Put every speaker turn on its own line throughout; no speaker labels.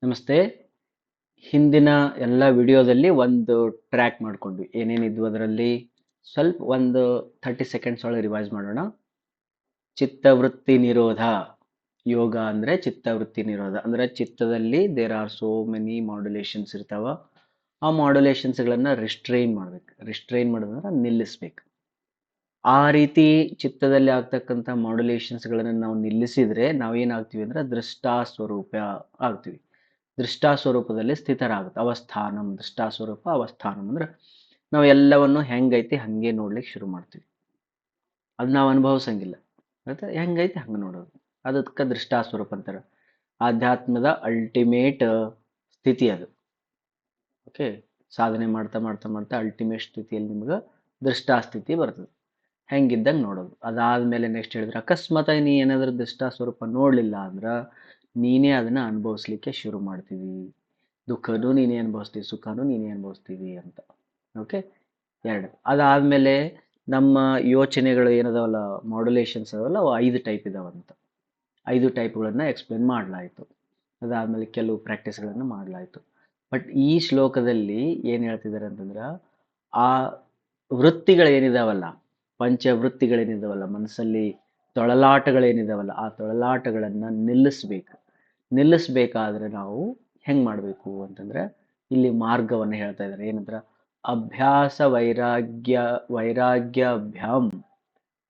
ನಮಸ್ತೆ. ಹಿಂದಿನ ಎಲ್ಲ ವಿಡಿಯೋದಲ್ಲಿ ಒಂದು ಟ್ರ್ಯಾಕ್ ಮಾಡ್ಕೊಂಡ್ವಿ. ಏನೇನಿದ್ವು ಅದರಲ್ಲಿ ಸ್ವಲ್ಪ ಒಂದು 30 ಸೆಕೆಂಡ್ಸ್ ಒಳಗೆ ರಿವೈಸ್ ಮಾಡೋಣ. ಚಿತ್ತವೃತ್ತಿ ನಿರೋಧ. ಯೋಗ ಅಂದ್ರೆ ಚಿತ್ತವೃತ್ತಿ ನಿರೋಧ. ಅಂದ್ರೆ ಚಿತ್ತದಲ್ಲಿ there are so many modulations ಇರ್ತಾವ. ಆ ಮಾಡ್ಯುಲೇಷನ್ಸ್ಗಳನ್ನು ರಿಸ್ಟ್ರೈನ್ ಮಾಡ್ಬೇಕು. ರಿಸ್ಟ್ರೈನ್ ಮಾಡೋದಂದ್ರೆ ನಿಲ್ಲಿಸ್ಬೇಕು. ಆ ರೀತಿ ಚಿತ್ತದಲ್ಲಿ ಆಗ್ತಕ್ಕಂಥ ಮಾಡ್ಯುಲೇಷನ್ಸ್ಗಳನ್ನು ನಾವು ನಿಲ್ಲಿಸಿದ್ರೆ ನಾವೇನಾಗ್ತೀವಿ ಅಂದ್ರೆ ದೃಷ್ಟಾ ಸ್ವರೂಪ ಆಗ್ತೀವಿ. ದೃಷ್ಟಾ ಸ್ವರೂಪದಲ್ಲಿ ಸ್ಥಿತರಾಗುತ್ತೆ. ಅವಸ್ಥಾನಂ ದೃಷ್ಟಾ ಸ್ವರೂಪ ಅವಸ್ಥಾನಂ ಅಂದ್ರೆ ನಾವು ಎಲ್ಲವನ್ನು ಹೆಂಗೈತಿ ಹಂಗೆ ನೋಡ್ಲಿಕ್ಕೆ ಶುರು ಮಾಡ್ತೀವಿ. ಅದು ನಾವು ಅನುಭವಿಸಂಗಿಲ್ಲ. ಮತ್ತೆ ಹೆಂಗೈತಿ ಹಂಗೆ ನೋಡೋದು. ಅದಕ್ಕೆ ದೃಷ್ಟಾ ಸ್ವರೂಪ ಅಂತಾರೆ. ಆಧ್ಯಾತ್ಮದ ಅಲ್ಟಿಮೇಟ್ ಸ್ಥಿತಿ ಅದು. ಓಕೆ, ಸಾಧನೆ ಮಾಡ್ತಾ ಮಾಡ್ತಾ ಮಾಡ್ತಾ ಅಲ್ಟಿಮೇಟ್ ಸ್ಥಿತಿಯಲ್ಲಿ ನಿಮ್ಗೆ ದೃಷ್ಟಾ ಸ್ಥಿತಿ ಬರ್ತದೆ. ಹೆಂಗಿದ್ದಂಗೆ ನೋಡೋದು. ಅದಾದ್ಮೇಲೆ ನೆಕ್ಸ್ಟ್ ಹೇಳಿದ್ರೆ ಅಕಸ್ಮಾತ್ ನೀ ಏನಾದ್ರೂ ದೃಷ್ಟಾ ಸ್ವರೂಪ ನೋಡಲಿಲ್ಲ ಅಂದ್ರೆ ನೀನೇ ಅದನ್ನ ಅನುಭವಿಸ್ಲಿಕ್ಕೆ ಶುರು ಮಾಡ್ತೀವಿ. ದುಃಖನೂ ನೀನೇ ಅನುಭವಿಸ್ತೀವಿ, ಸುಖನೂ ನೀನೇ ಅನುಭವಿಸ್ತೀವಿ ಅಂತ. ಓಕೆ, ಎರಡು. ಅದಾದ್ಮೇಲೆ ನಮ್ಮ ಯೋಚನೆಗಳು ಏನದಾವಲ್ಲ, ಮಾಡ್ಯುಲೇಷನ್ಸ್ ಅದಾವಲ್ಲ, ಅವು 5 ಟೈಪ್ ಇದಾವಂತ. 5 ಟೈಪ್ಗಳನ್ನು ಎಕ್ಸ್ಪ್ಲೇನ್ ಮಾಡಲಾಯಿತು. ಅದಾದ್ಮೇಲೆ ಕೆಲವು ಪ್ರಾಕ್ಟೀಸ್ಗಳನ್ನು ಮಾಡಲಾಯಿತು. ಬಟ್ ಈ ಶ್ಲೋಕದಲ್ಲಿ ಏನು ಹೇಳ್ತಿದ್ದಾರೆ ಅಂತಂದ್ರೆ, ಆ ವೃತ್ತಿಗಳೇನಿದಾವಲ್ಲ, ಪಂಚವೃತ್ತಿಗಳೇನಿದಾವಲ್ಲ, ಮನಸ್ಸಲ್ಲಿ ತೊಳಲಾಟಗಳೇನಿದಾವಲ್ಲ, ಆ ತೊಳಲಾಟಗಳನ್ನು ನಿಲ್ಲಿಸ್ಬೇಕಾದ್ರೆ ನಾವು ಹೆಂಗೆ ಮಾಡಬೇಕು ಅಂತಂದ್ರೆ ಇಲ್ಲಿ ಮಾರ್ಗವನ್ನು ಹೇಳ್ತಾ ಇದ್ದಾರೆ. ಏನಂದ್ರೆ ಅಭ್ಯಾಸ ವೈರಾಗ್ಯಾಭ್ಯಾಮ್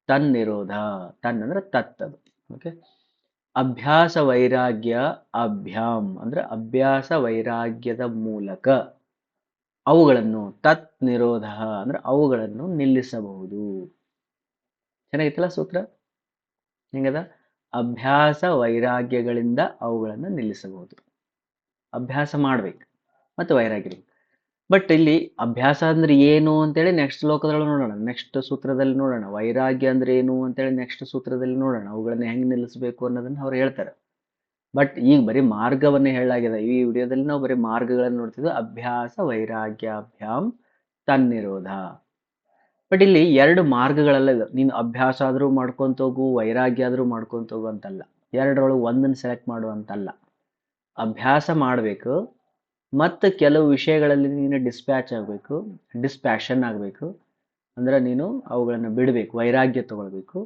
ತನ್ನಿರೋಧ. ತನ್ ಅಂದ್ರೆ ತತ್ತದು. ಓಕೆ, ಅಭ್ಯಾಸ ವೈರಾಗ್ಯ ಅಭ್ಯಾಮ್ ಅಂದ್ರೆ ಅಭ್ಯಾಸ ವೈರಾಗ್ಯದ ಮೂಲಕ ಅವುಗಳನ್ನು ತತ್ ನಿರೋಧ ಅಂದ್ರೆ ಅವುಗಳನ್ನು ನಿಲ್ಲಿಸಬಹುದು. ಚೆನ್ನಾಗಿತ್ತಲ್ಲ ಸೂತ್ರ? ಹೆಂಗದ? ಅಭ್ಯಾಸ ವೈರಾಗ್ಯಗಳಿಂದ ಅವುಗಳನ್ನು ನಿಲ್ಲಿಸಬಹುದು. ಅಭ್ಯಾಸ ಮಾಡ್ಬೇಕು ಮತ್ತು ವೈರಾಗ್ಯ. ಬಟ್ ಇಲ್ಲಿ ಅಭ್ಯಾಸ ಅಂದ್ರೆ ಏನು ಅಂತೇಳಿ ನೆಕ್ಸ್ಟ್ ಶ್ಲೋಕದಲ್ಲಿ ನೋಡೋಣ, ನೆಕ್ಸ್ಟ್ ಸೂತ್ರದಲ್ಲಿ ನೋಡೋಣ. ವೈರಾಗ್ಯ ಅಂದ್ರೆ ಏನು ಅಂತೇಳಿ ನೆಕ್ಸ್ಟ್ ಸೂತ್ರದಲ್ಲಿ ನೋಡೋಣ. ಅವುಗಳನ್ನ ಹೆಂಗೆ ನಿಲ್ಲಿಸಬೇಕು ಅನ್ನೋದನ್ನ ಅವ್ರು ಹೇಳ್ತಾರೆ. ಬಟ್ ಈಗ ಬರೀ ಮಾರ್ಗವನ್ನೇ ಹೇಳಲಾಗಿದೆ. ಈ ವಿಡಿಯೋದಲ್ಲಿ ನಾವು ಬರೀ ಮಾರ್ಗಗಳನ್ನು ನೋಡ್ತಿದ್ವಿ. ಅಭ್ಯಾಸ ವೈರಾಗ್ಯಾಭ್ಯಾಮ್ ತನ್ನಿರೋಧ. ಬಟ್ ಇಲ್ಲಿ 2 ಮಾರ್ಗಗಳೆಲ್ಲ ಇದೆ. ನೀನು ಅಭ್ಯಾಸ ಆದರೂ ಮಾಡ್ಕೊಂತ ಹೋಗು, ವೈರಾಗ್ಯ ಆದರೂ ಮಾಡ್ಕೊಂತ ಹೋಗು ಅಂತಲ್ಲ. ಎರಡರೊಳಗೆ ಒಂದನ್ನು ಸೆಲೆಕ್ಟ್ ಮಾಡುವಂತಲ್ಲ. ಅಭ್ಯಾಸ ಮಾಡಬೇಕು ಮತ್ತು ಕೆಲವು ವಿಷಯಗಳಲ್ಲಿ ನೀನು ಡಿಸ್ಪ್ಯಾಷನ್ ಆಗಬೇಕು. ಅಂದ್ರೆ ನೀನು ಅವುಗಳನ್ನು ಬಿಡಬೇಕು, ವೈರಾಗ್ಯ ತಗೊಳ್ಬೇಕು.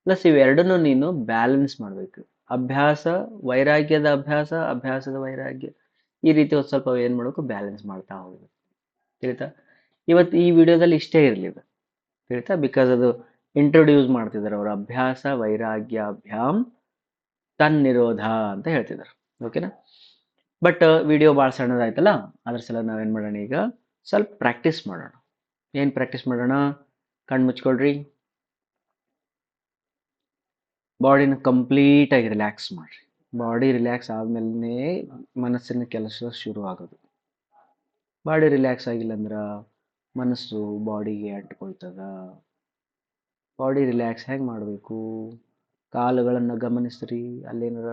ಪ್ಲಸ್ ಇವೆರಡನ್ನೂ ನೀನು ಬ್ಯಾಲೆನ್ಸ್ ಮಾಡಬೇಕು. ಅಭ್ಯಾಸ ವೈರಾಗ್ಯದ ಅಭ್ಯಾಸ, ಅಭ್ಯಾಸದ ವೈರಾಗ್ಯ, ಈ ರೀತಿ ಒಂದು ಸ್ವಲ್ಪ ಏನು ಮಾಡಬೇಕು, ಬ್ಯಾಲೆನ್ಸ್ ಮಾಡ್ತಾ ಹೋಗ್ಬೇಕು. ತಿಳಿತಾ? ಇವತ್ತು ಈ ವಿಡಿಯೋದಲ್ಲಿ ಇಷ್ಟೇ ಇರಲಿ, ತಿಳಿತಾ? ಬಿಕಾಸ್ ಅದು ಇಂಟ್ರೊಡ್ಯೂಸ್ ಮಾಡ್ತಿದ್ದಾರೆ ಅವರು. ಅಭ್ಯಾಸ ವೈರಾಗ್ಯಾಭ್ಯಾಮ್ ತನ್ನಿರೋಧ ಅಂತ ಹೇಳ್ತಿದ್ದಾರೆ. ಓಕೆನಾ? ಬಟ್ ವಿಡಿಯೋ ಭಾಳ ಸಣ್ಣದಾಯ್ತಲ್ಲ, ಅದ್ರ ಸಲ ನಾವೇನು ಮಾಡೋಣ, ಈಗ ಸ್ವಲ್ಪ ಪ್ರಾಕ್ಟೀಸ್ ಮಾಡೋಣ. ಏನು ಪ್ರಾಕ್ಟೀಸ್ ಮಾಡೋಣ? ಕಣ್ಣು ಮುಚ್ಕೊಳ್ರಿ. ಬಾಡಿನ ಕಂಪ್ಲೀಟಾಗಿ ರಿಲ್ಯಾಕ್ಸ್ ಮಾಡಿರಿ. ಬಾಡಿ ರಿಲ್ಯಾಕ್ಸ್ ಆದಮೇಲೆ ಮನಸ್ಸಿನ ಕೆಲಸ ಶುರು ಆಗೋದು. ಬಾಡಿ ರಿಲ್ಯಾಕ್ಸ್ ಆಗಿಲ್ಲ ಅಂದ್ರೆ ಮನಸ್ಸು ಬಾಡಿಗೆ ಅಂಟ್ಕೊಳ್ತದ. ಬಾಡಿ ರಿಲ್ಯಾಕ್ಸ್ ಹೇಗೆ ಮಾಡಬೇಕು? ಕಾಲುಗಳನ್ನು ಗಮನಿಸ್ರಿ. ಅಲ್ಲೇನಾರ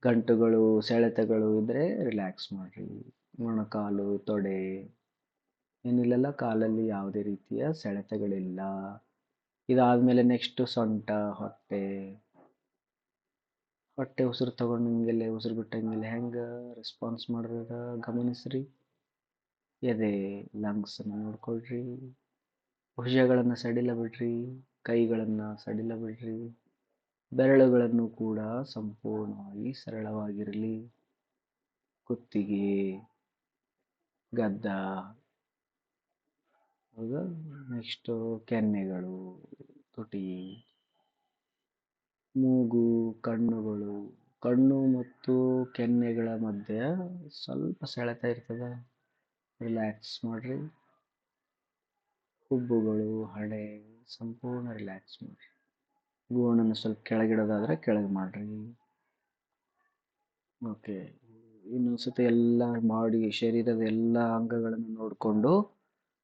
ಗಂಟುಗಳು ಸೆಳೆತಗಳು ಇದ್ದರೆ ರಿಲ್ಯಾಕ್ಸ್ ಮಾಡಿರಿ. ಮೊಣಕಾಲು, ತೊಡೆ, ಏನಿಲ್ಲಲ್ಲ, ಕಾಲಲ್ಲಿ ಯಾವುದೇ ರೀತಿಯ ಸೆಳೆತಗಳಿಲ್ಲ. ಇದಾದಮೇಲೆ ನೆಕ್ಸ್ಟ್ ಸೊಂಟ, ಹೊಟ್ಟೆ ಉಸಿರು ತಗೊಂಡಂಗೆಲ್ಲ ಉಸಿರು ಬಿಟ್ಟಂಗೆಲ್ಲ ಹೆಂಗೆ ರೆಸ್ಪಾನ್ಸ್ ಮಾಡೋದ ಗಮನಿಸ್ರಿ. ಎದೆ, ಲಂಗ್ಸನ್ನು ನೋಡ್ಕೊಳ್ರಿ. ಭುಜಗಳನ್ನು ಸಡಿಲ ಬಿಡ್ರಿ, ಕೈಗಳನ್ನು ಸಡಿಲ ಬಿಡ್ರಿ. ಬೆರಳುಗಳನ್ನು ಕೂಡ ಸಂಪೂರ್ಣವಾಗಿ ಸರಳವಾಗಿರಲಿ. ಕುತ್ತಿಗೆ, ಗದ್ದ, ಹೌದಾ? ನೆಕ್ಸ್ಟು ಕೆನ್ನೆಗಳು, ತುಟಿ, ಮೂಗು, ಕಣ್ಣುಗಳು. ಕಣ್ಣು ಮತ್ತು ಕೆನ್ನೆಗಳ ಮಧ್ಯೆ ಸ್ವಲ್ಪ ಸೆಳೆತ ಇರ್ತದೆ, ರಿಲ್ಯಾಕ್ಸ್ ಮಾಡ್ರಿ. ಹುಬ್ಬುಗಳು, ಹಣೆ ಸಂಪೂರ್ಣ ರಿಲ್ಯಾಕ್ಸ್ ಮಾಡ್ರಿ. ಗೋಣನ್ನು ಸ್ವಲ್ಪ ಕೆಳಗಿಡೋದಾದ್ರೆ ಕೆಳಗೆ ಮಾಡ್ರಿ. ಓಕೆ, ಇನ್ನೊಂದ್ಸತಿ ಎಲ್ಲ ಮಾಡಿ ಶರೀರದ ಎಲ್ಲ ಅಂಗಗಳನ್ನು ನೋಡಿಕೊಂಡು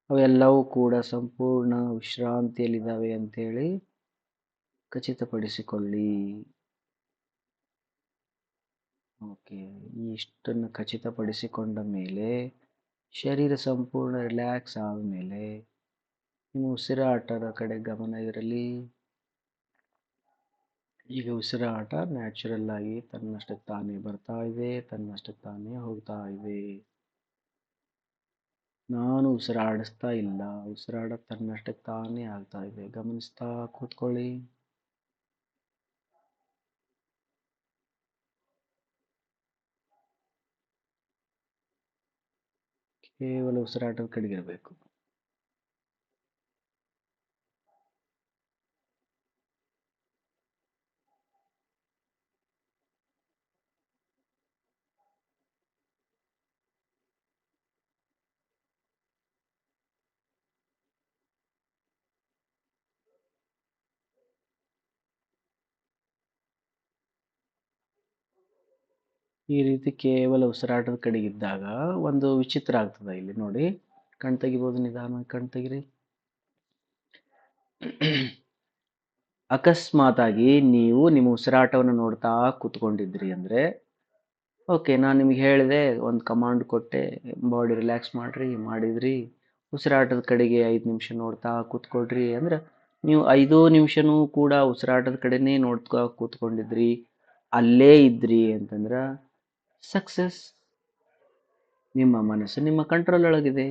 ಅವೆಲ್ಲವೂ ಕೂಡ ಸಂಪೂರ್ಣ ವಿಶ್ರಾಂತಿಯಲ್ಲಿದ್ದಾವೆ ಅಂತೇಳಿ ಖಚಿತಪಡಿಸಿಕೊಳ್ಳಿ. ಓಕೆ, ಇಷ್ಟನ್ನು ಖಚಿತಪಡಿಸಿಕೊಂಡ ಮೇಲೆ ಶರೀರ ಸಂಪೂರ್ಣ ರಿಲ್ಯಾಕ್ಸ್ ಆದಮೇಲೆ ನಿಮ್ಮ ಉಸಿರಾಟದ ಕಡೆ ಗಮನ ಇರಲಿ. ಈಗ ಉಸಿರಾಟ ನ್ಯಾಚುರಲ್ ಆಗಿ ತನ್ನಷ್ಟಕ್ಕೆ ತಾನೇ ಬರ್ತಾ ಇದೆ, ತನ್ನಷ್ಟಕ್ಕೆ ತಾನೇ ಹೋಗ್ತಾ ಇದೆ. ನಾನು ಉಸಿರಾಡಿಸ್ತಾ ಇಲ್ಲ, ಉಸಿರಾಟ ತನ್ನಷ್ಟಕ್ಕೆ ತಾನೇ ಆಗ್ತಾ ಇದೆ. ಗಮನಿಸ್ತಾ ಕೂತ್ಕೊಳ್ಳಿ. ಕೇವಲ ಉಸಿರಾಟದ ಕಡೆಗಿರಬೇಕು. ಈ ರೀತಿ ಕೇವಲ ಉಸಿರಾಟದ ಕಡೆಗಿದ್ದಾಗ ಒಂದು ವಿಚಿತ್ರ ಆಗ್ತದೆ. ಇಲ್ಲಿ ನೋಡಿ, ಕಣ್ ತೆಗಿಬೋದು, ನಿಧಾನ ಕಣ್ ತೆಗಿರಿ. ಅಕಸ್ಮಾತ್ ಆಗಿ ನೀವು ನಿಮ್ಮ ಉಸಿರಾಟವನ್ನು ನೋಡ್ತಾ ಕೂತ್ಕೊಂಡಿದ್ರಿ ಅಂದ್ರೆ, ಓಕೆ, ನಾನು ನಿಮ್ಗೆ ಹೇಳಿದೆ, ಒಂದು ಕಮಾಂಡ್ ಕೊಟ್ಟೆ, ಬಾಡಿ ರಿಲ್ಯಾಕ್ಸ್ ಮಾಡ್ರಿ, ಮಾಡಿದ್ರಿ, ಉಸಿರಾಟದ ಕಡೆಗೆ 5 ನಿಮಿಷ ನೋಡ್ತಾ ಕೂತ್ಕೊಳ್ರಿ ಅಂದ್ರೆ, ನೀವು 5 ನಿಮಿಷನೂ ಕೂಡ ಉಸಿರಾಟದ ಕಡೆನೇ ನೋಡ್ತಾ ಕೂತ್ಕೊಂಡಿದ್ರಿ, ಅಲ್ಲೇ ಇದ್ರಿ ಅಂತಂದ್ರೆ ಸಕ್ಸಸ್. ನಿಮ್ಮ ಮನಸ್ಸು ನಿಮ್ಮ ಕಂಟ್ರೋಲ್ ಒಳಗಿದೆ.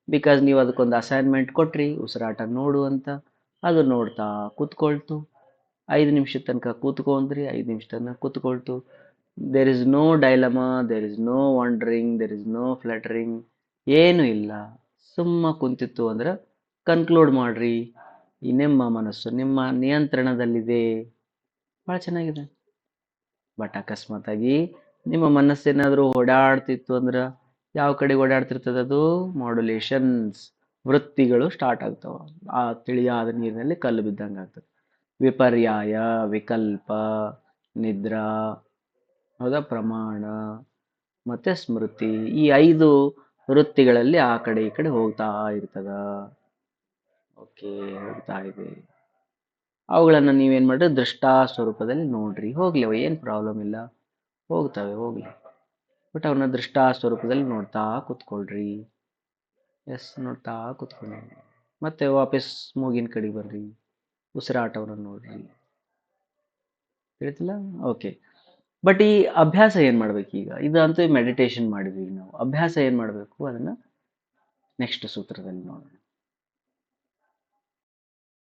ಬಿಕಾಸ್ ನೀವು ಅದಕ್ಕೊಂದು ಅಸೈನ್ಮೆಂಟ್ ಕೊಟ್ರಿ, ಉಸಿರಾಟ ನೋಡು ಅಂತ. ಅದು ನೋಡ್ತಾ ಕೂತ್ಕೊಳ್ತು. 5 ನಿಮಿಷದ ತನಕ ಕೂತ್ಕೊಂಡ್ರಿ, 5 ನಿಮಿಷ ತನಕ ಕೂತ್ಕೊಳ್ತು. There is no dilemma, there is no wandering, there is no fluttering, ಏನು ಇಲ್ಲ. ಸುಮ್ಮ ಕುಂತಿತ್ತು ಅಂದ್ರೆ ಕನ್ಕ್ಲೂಡ್ ಮಾಡ್ರಿ, ಈ ನಿಮ್ಮ ಮನಸ್ಸು ನಿಮ್ಮ ನಿಯಂತ್ರಣದಲ್ಲಿದೆ. ಭಾಳ ಚೆನ್ನಾಗಿದೆ. ಬಟ್ ಅಕಸ್ಮಾತಾಗಿ ನಿಮ್ಮ ಮನಸ್ಸೇನಾದರೂ ಓಡಾಡ್ತಿತ್ತು ಅಂದ್ರೆ, ಯಾವ ಕಡೆ ಓಡಾಡ್ತಿರ್ತದೆ ಅದು? ಮಾಡ್ಯುಲೇಷನ್ಸ್, ವೃತ್ತಿಗಳು ಸ್ಟಾರ್ಟ್ ಆಗ್ತಾವ. ಆ ತಿಳಿಯಾದ ನೀರಿನಲ್ಲಿ ಕಲ್ಲು ಬಿದ್ದಂಗೆ ಆಗ್ತದೆ. ವಿಪರ್ಯಾಯ, ವಿಕಲ್ಪ, ನಿದ್ರಾ, ಹೌದಾ, ಪ್ರಮಾಣ ಮತ್ತೆ ಸ್ಮೃತಿ, ಈ 5 ವೃತ್ತಿಗಳಲ್ಲಿ ಆ ಕಡೆ ಈ ಕಡೆ ಹೋಗ್ತಾ ಇರ್ತದ. ಓಕೆ, ಹೋಗ್ತಾ ಇದೆ. ಅವುಗಳನ್ನ ನೀವೇನ್ ಮಾಡ್ರಿ, ದೃಷ್ಟಾ ಸ್ವರೂಪದಲ್ಲಿ ನೋಡ್ರಿ. ಹೋಗ್ಲಿ, ಅವ ಏನು ಪ್ರಾಬ್ಲಮ್ ಇಲ್ಲ, ಹೋಗ್ತವೆ, ಹೋಗ್ಲಿ. ಬಟ್ ಅವನ್ನ ದೃಷ್ಟಾ ಸ್ವರೂಪದಲ್ಲಿ ನೋಡ್ತಾ ಕೂತ್ಕೊಳ್ರಿ. ಎಸ್, ನೋಡ್ತಾ ಕೂತ್ಕೊಳ್ಳಿ. ಮತ್ತೆ ವಾಪಸ್ ಮೂಗಿನ ಕಡೆ ಬರ್ರಿ, ಉಸಿರಾಟವನ್ನು ನೋಡ್ರಿ. ಹೇಳ್ತಿಲ್ಲ? ಓಕೆ. ಬಟ್ ಈ ಅಭ್ಯಾಸ ಏನ್ ಮಾಡ್ಬೇಕು ಈಗ? ಇದಂತೂ ಮೆಡಿಟೇಷನ್ ಮಾಡಿದ್ವಿ ನಾವು. ಅಭ್ಯಾಸ ಏನ್ ಮಾಡಬೇಕು ಅದನ್ನ ನೆಕ್ಸ್ಟ್ ಸೂತ್ರದಲ್ಲಿ ನೋಡೋಣ.